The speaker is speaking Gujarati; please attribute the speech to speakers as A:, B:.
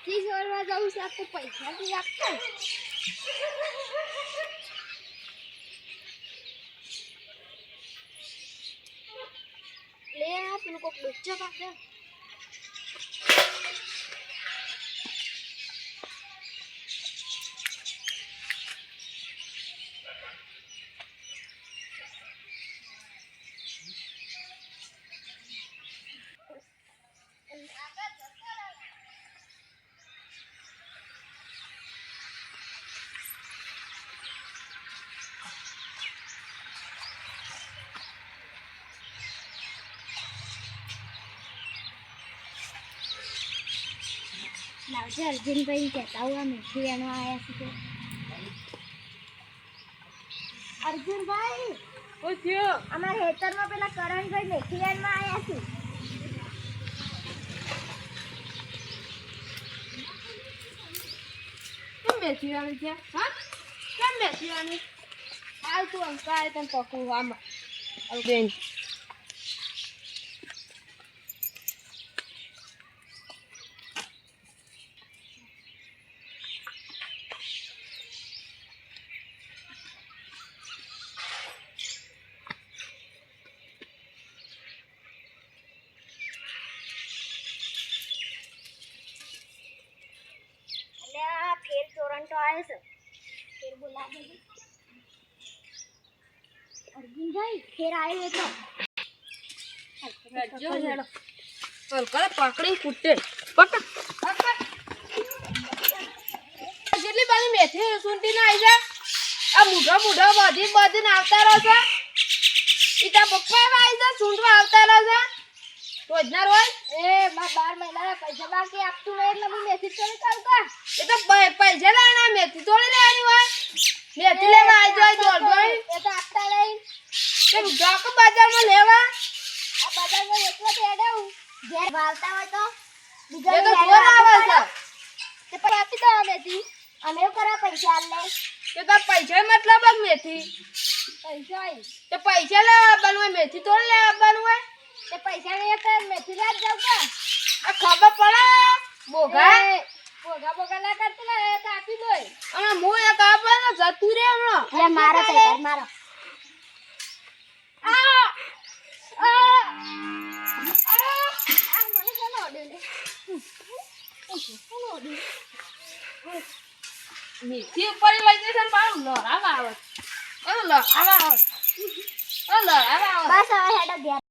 A: મેથી છોડવા જવું છે તો પૈસા બી આપતા લે આ પેલું કોક ડોચો પાસે લાવજે અર્જુનભાઈ કહેતા हुआ મેથી લેવા આવ્યા છે અર્જુનભાઈ
B: ઓ થયો
A: અમારા ખેતરમાં પેલા કરણભાઈ મેથી લેવા આવ્યા છે
B: કેમ મેથી વાળી છે હા કેમ મેથી વાળી હાલ તું અંકાય તને પકડું આમાં બેન
A: ફેર ચોરંટો આવ્યો છે ફેર બોલાવે અર્જુનભાઈ ફેર આવ્યો તો
B: રજો હેડો પલકડે પકડી કૂટે પકડ જેટલી બધી મેથી સુંટી ના આવી જા આ મૂઢો બધી ને આવતા રહો છે ઈતા પપ્પા આવી જા સુંટવા આવતા રહો છે રોજના રોજ
A: એ મારા 12 મહિનાના પૈસા બાકી આપતું નહીં એટલે હું મેથી ચોરી કરતા
B: એ તો પૈસા લેવાના મેથી તોડી લેવાની હોય મેથી લેવા આવી જાય દોડ
A: એ તો આપતા નહીં
B: તે જોક બજારમાં લેવા
A: આ બજારમાં એકલો પેડ્યો ઘેર ભાવતા હોય તો
B: એ તો જોર આવે છે
A: તે પણ આપી દો મેથી અમે એવું કરવા પૈસા આલ લે
B: કે તાર પૈસા મતલબ જ મેથી
A: પૈસા હોય
B: તે પૈસા લેવા આવવાનું હોય મેથી તોડી લેવા આવવાનું હોય
A: તે પૈસા નહીં તો મેથી લાગ જાવ કા
B: આ ખબર પડે બોઘા
A: બોગા ના કરતો ને એ તો આપી દો
B: હમણાં હું એક આપે ને જતું રે હમણાં
A: એટલે મારો પૈસા મારો મને કોનો ઓર્ડર લે કોનો ઓર્ડર
B: મેથી ઉપર લઈ જશે ને પાછું લડાવા આવે લડાવા આવે
A: બસ હવે હેડો ઘેર